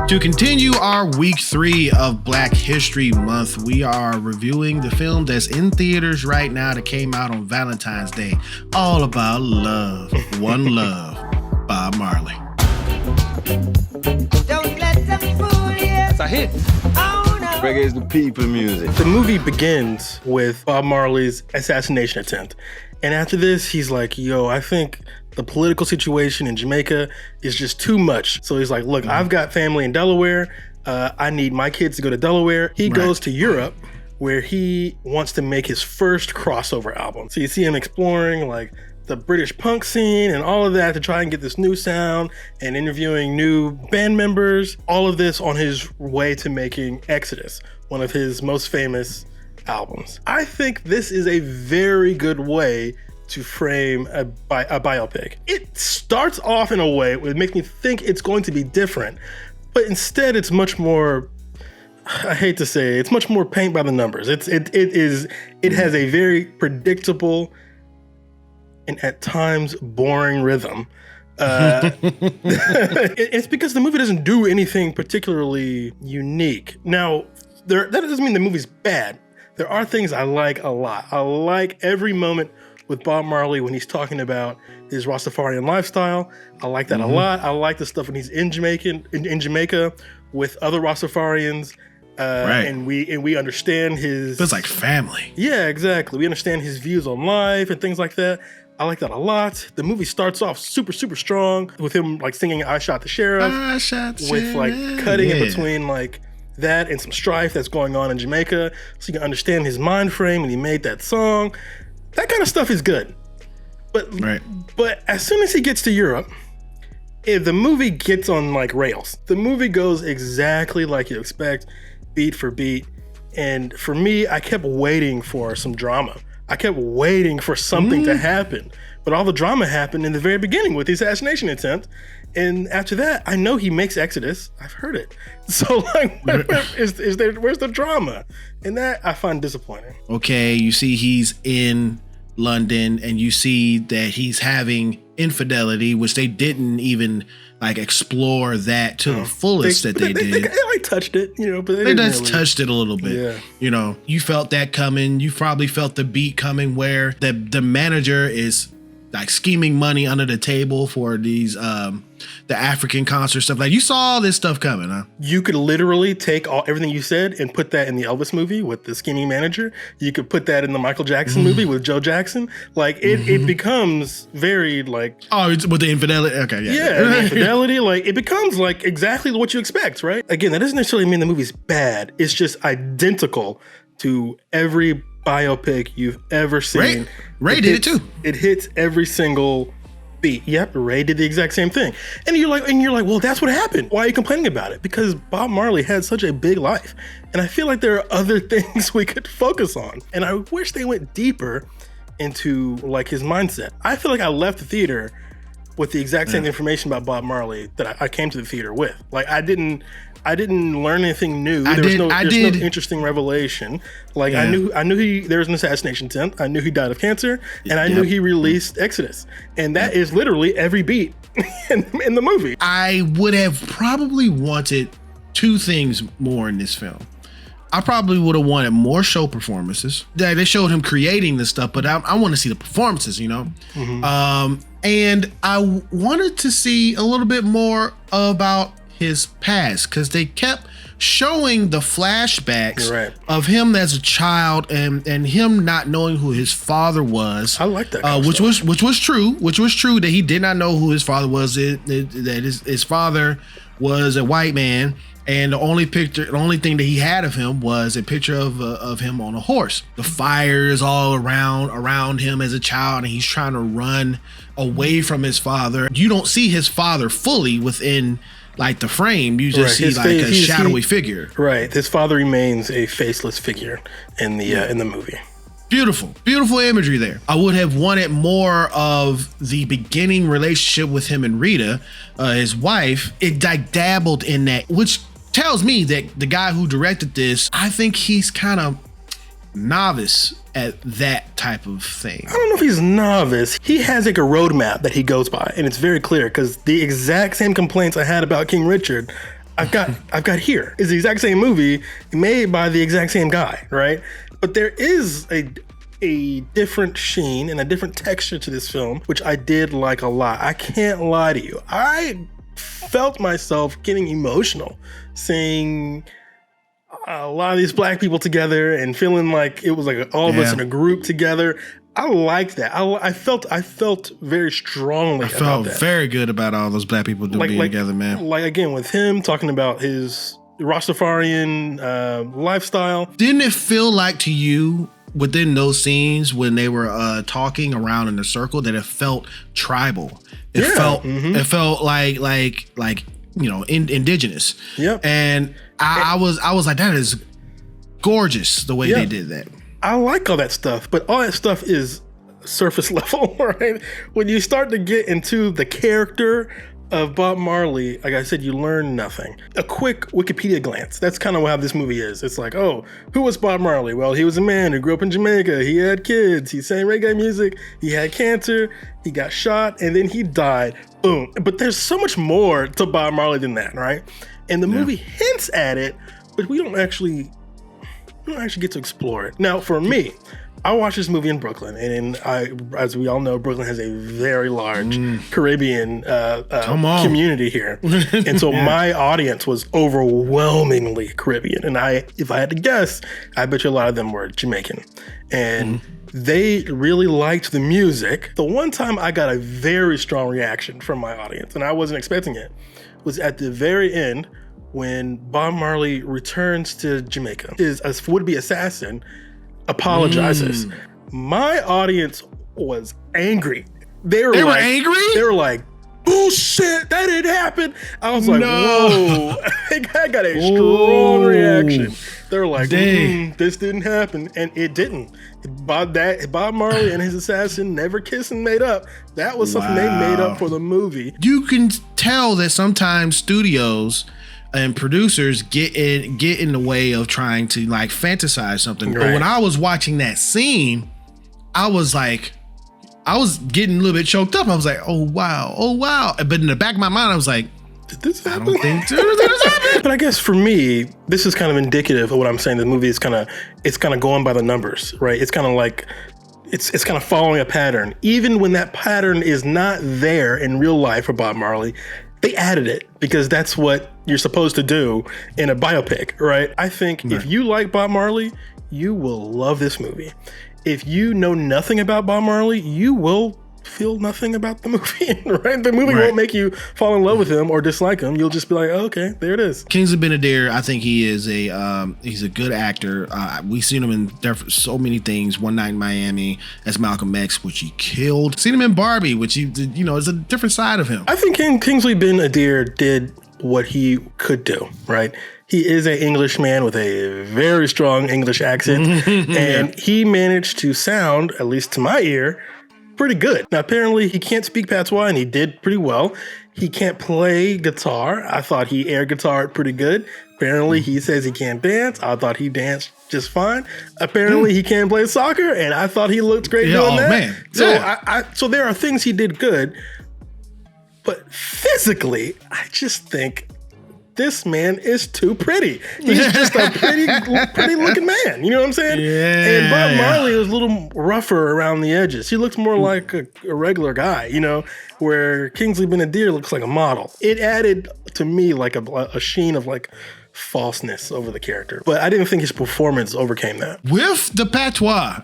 To continue our week 3 of Black History Month, we are reviewing the film that's in theaters right now that came out on Valentine's Day. All about love. One Love, Bob Marley. Don't let them fool you. It's a hit. Oh, no. Reggae is the people music. The movie begins with Bob Marley's assassination attempt. And after this, he's like, yo, I think the political situation in Jamaica is just too much. So he's like, look, I've got family in Delaware. I need my kids to go to Delaware. He goes to Europe, where he wants to make his first crossover album. So you see him exploring like the British punk scene and all of that to try and get this new sound and interviewing new band members. All of this on his way to making Exodus, one of his most famous albums. I think this is a very good way to frame a biopic. It starts off in a way that makes me think it's going to be different, but instead it's much more, I hate to say it, it's much more paint by the numbers. It has a very predictable and at times boring rhythm. It's because the movie doesn't do anything particularly unique. Now, that doesn't mean the movie's bad. There are things I like a lot. I like every moment with Bob Marley when he's talking about his Rastafarian lifestyle. I like that a lot. I like the stuff when he's in Jamaica with other Rastafarians. And we understand his... It's like family. Yeah, exactly. We understand his views on life and things like that. I like that a lot. The movie starts off super, super strong with him like singing I Shot the Sheriff. I shot the with like cutting in between like that and some strife that's going on in Jamaica, so you can understand his mind frame when he made that song. That kind of stuff is good. But as soon as he gets to Europe, the movie gets on like rails. The movie goes exactly like you expect, beat for beat. And for me, I kept waiting for some drama. I kept waiting for something to happen. But all the drama happened in the very beginning with the assassination attempt. And after that, I know he makes Exodus. I've heard it. So like, where's the drama? And that I find disappointing. Okay, you see he's in London and you see that he's having infidelity, which they didn't even like explore that to the fullest they did. They like touched it, you know, but they just touched it a little bit. Yeah. You know, you felt that coming. You probably felt the beat coming where the manager is like scheming money under the table for these the African concert stuff. Like you saw all this stuff coming, huh? You could literally take everything you said and put that in the Elvis movie with the scheming manager. You could put that in the Michael Jackson movie with Joe Jackson. Like it becomes very like, oh, it's with the infidelity. Okay, yeah, the infidelity. Like it becomes like exactly what you expect, right? Again, that doesn't necessarily mean the movie's bad. It's just identical to every biopic you've ever seen. Ray did it too. It hits every single beat. Yep, Ray did the exact same thing. And you're like, well, that's what happened. Why are you complaining about it? Because Bob Marley had such a big life. And I feel like there are other things we could focus on. And I wish they went deeper into like his mindset. I feel like I left the theater with the exact same information about Bob Marley that I came to the theater with. Like I didn't learn anything new. There's no interesting revelation. Like I knew there was an assassination attempt. I knew he died of cancer, and I knew he released Exodus, and that is literally every beat in the movie. I would have probably wanted 2 things more in this film. I probably would have wanted more show performances. They showed him creating this stuff, but I want to see the performances, you know? And I wanted to see a little bit more about his past, because they kept showing the flashbacks of him as a child and him not knowing who his father was. I like that, which was true that he did not know who his father was. That his father was a white man, and the only thing that he had of him was a picture of him on a horse. The fire is all around him as a child, and he's trying to run away from his father. You don't see his father fully within like the frame. You just see like a shadowy figure. Right. His father remains a faceless figure in the movie. Beautiful imagery there. I would have wanted more of the beginning relationship with him and Rita, his wife. It like dabbled in that, which tells me that the guy who directed this, I think he's kind of novice at that type of thing. I don't know if he's novice. He has like a roadmap that he goes by, and it's very clear, because the exact same complaints I had about King Richard, I've got here. It's the exact same movie made by the exact same guy, right? But there is a different sheen and a different texture to this film, which I did like a lot. I can't lie to you. I felt myself getting emotional seeing a lot of these black people together and feeling like it was like all of us in a group together. I liked that. I felt very strongly about that. I felt very good about all those black people being together, man. Like, again, with him talking about his Rastafarian lifestyle. Didn't it feel like to you within those scenes when they were talking around in a circle that it felt tribal? It felt like indigenous. Yep. And I was like, that is gorgeous the way they did that. I like all that stuff, but all that stuff is surface level, right? When you start to get into the character of Bob Marley, like I said, you learn nothing. A quick Wikipedia glance. That's kind of how this movie is. It's like, oh, who was Bob Marley? Well, he was a man who grew up in Jamaica. He had kids. He sang reggae music. He had cancer. He got shot, and then he died. Boom. But there's so much more to Bob Marley than that, right? And the movie hints at it, but we don't actually get to explore it. Now, for me, I watched this movie in Brooklyn, and as we all know, Brooklyn has a very large Caribbean community here. And so my audience was overwhelmingly Caribbean. And if I had to guess, I bet you a lot of them were Jamaican. And they really liked the music. The one time I got a very strong reaction from my audience, and I wasn't expecting it, was at the very end when Bob Marley returns to Jamaica. His would-be assassin apologizes. My audience was angry. They were angry? They were like, bullshit, that didn't happen. I was like, whoa. I got a strong reaction. They were like, this didn't happen. And it didn't. Bob Marley and his assassin never kissed and made up. That was something they made up for the movie. You can tell that sometimes studios and producers get in the way of trying to like fantasize something. Right. But when I was watching that scene, I was getting a little bit choked up. I was like, oh wow. But in the back of my mind, I was like, did this happen? I don't think this happened. But I guess for me, this is kind of indicative of what I'm saying. The movie is kind of going by the numbers, right? It's kind of like it's kind of following a pattern. Even when that pattern is not there in real life for Bob Marley, they added it because that's what you're supposed to do in a biopic, right? I think if you like Bob Marley, you will love this movie. If you know nothing about Bob Marley, you will feel nothing about the movie, right? The movie won't make you fall in love with him or dislike him. You'll just be like, oh, okay, there it is. Kingsley Ben-Adir, I think he is he's a good actor. We've seen him in so many things. One Night in Miami as Malcolm X, which he killed. Seen him in Barbie, which is a different side of him. I think Kingsley Ben-Adir did what he could do, right? He is an Englishman with a very strong English accent, and he managed to sound, at least to my ear, pretty good. Now, apparently he can't speak patois, and he did pretty well. He can't play guitar. I thought he air guitared pretty good. Apparently he says he can't dance. I thought he danced just fine. Apparently he can play soccer, and I thought he looked great doing that. Man. So, so there are things he did good, but physically, I just think this man is too pretty. He's just a pretty looking man. You know what I'm saying? Yeah. And Bob Marley was a little rougher around the edges. He looks more like a regular guy, where Kingsley Ben-Adir looks like a model. It added to me like a sheen of like falseness over the character. But I didn't think his performance overcame that. With the patois,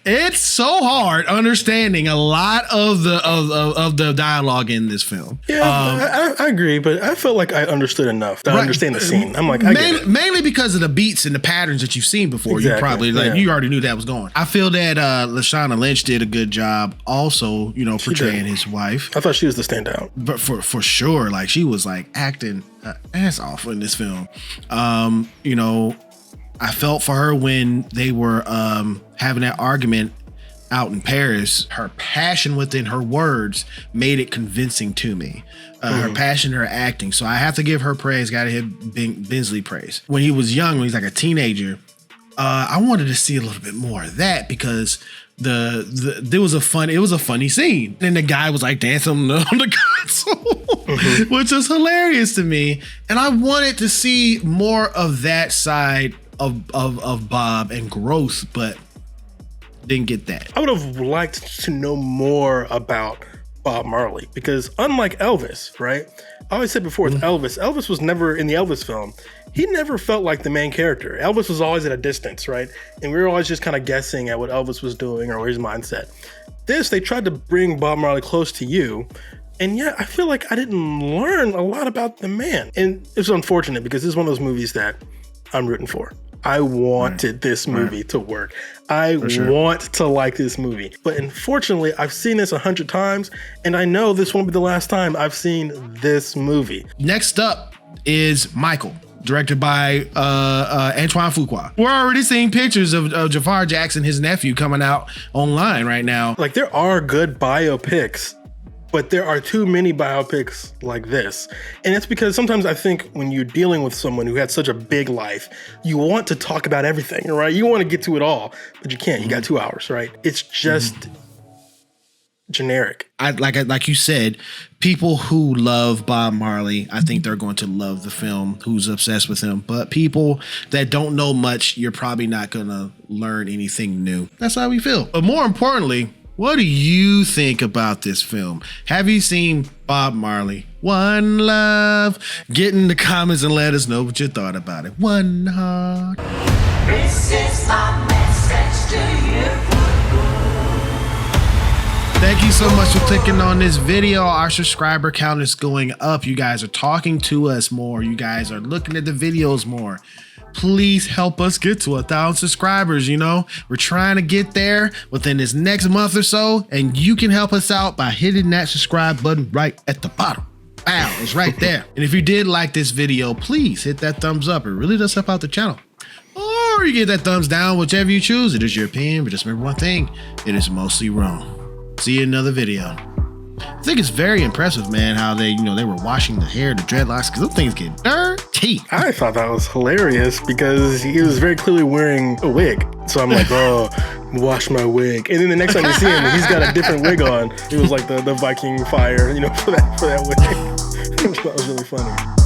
it's so hard understanding a lot of the dialogue in this film. Yeah, I agree, but I felt like I understood enough to understand the scene. I'm like, mainly because of the beats and the patterns that you've seen before. Exactly. You probably you already knew that was going. I feel that Lashana Lynch did a good job also, portraying his wife. I thought she was the standout. But for sure, like she was like acting ass off in this film. I felt for her when they were having that argument out in Paris. Her passion within her words made it convincing to me. Her passion, her acting. So I have to give her praise. Gotta give Bensley praise. When he was young, when he's like a teenager, I wanted to see a little bit more of that because there was a funny scene. And the guy was like dancing on the console, which was hilarious to me. And I wanted to see more of that side of Bob and growth, but didn't get that. I would have liked to know more about Bob Marley, because unlike Elvis, right? I always said before with Elvis was never in the Elvis film. He never felt like the main character. Elvis was always at a distance, right? And we were always just kind of guessing at what Elvis was doing or his mindset. This, they tried to bring Bob Marley close to you. And yet I feel like I didn't learn a lot about the man. And it's unfortunate because this is one of those movies that I'm rooting for. I wanted this movie to work. I want to like this movie. But unfortunately, I've seen this 100 times, and I know this won't be the last time I've seen this movie. Next up is Michael, directed by Antoine Fuqua. We're already seeing pictures of Jafar Jackson, his nephew, coming out online right now. Like, there are good biopics, but there are too many biopics like this. And it's because sometimes I think when you're dealing with someone who had such a big life, you want to talk about everything, right? You want to get to it all, but you can't. You got 2 hours, right? It's just generic. Like you said, people who love Bob Marley, I think they're going to love the film, who's obsessed with him. But people that don't know much, you're probably not going to learn anything new. That's how we feel. But more importantly, what do you think about this film? Have you seen Bob Marley? One Love. Get in the comments and let us know what you thought about it. One Heart. This is my message to you. Thank you so much for clicking on this video. Our subscriber count is going up. You guys are talking to us more. You guys are looking at the videos more. Please help us get to 1,000 subscribers. You know, we're trying to get there within this next month or so, and you can help us out by hitting that subscribe button right at the bottom. Wow, it's right there. And if you did like this video, please hit that thumbs up. It really does help out the channel. Or you get that thumbs down, whichever you choose. It is your opinion, but just remember one thing: it is mostly wrong. See you in another video. I think it's very impressive, man, how they were washing the hair, the dreadlocks, because those things get dirty. I thought that was hilarious because he was very clearly wearing a wig. So I'm like, oh, wash my wig. And then the next time you see him, he's got a different wig on. It was like the Viking fire, for that wig. That was really funny.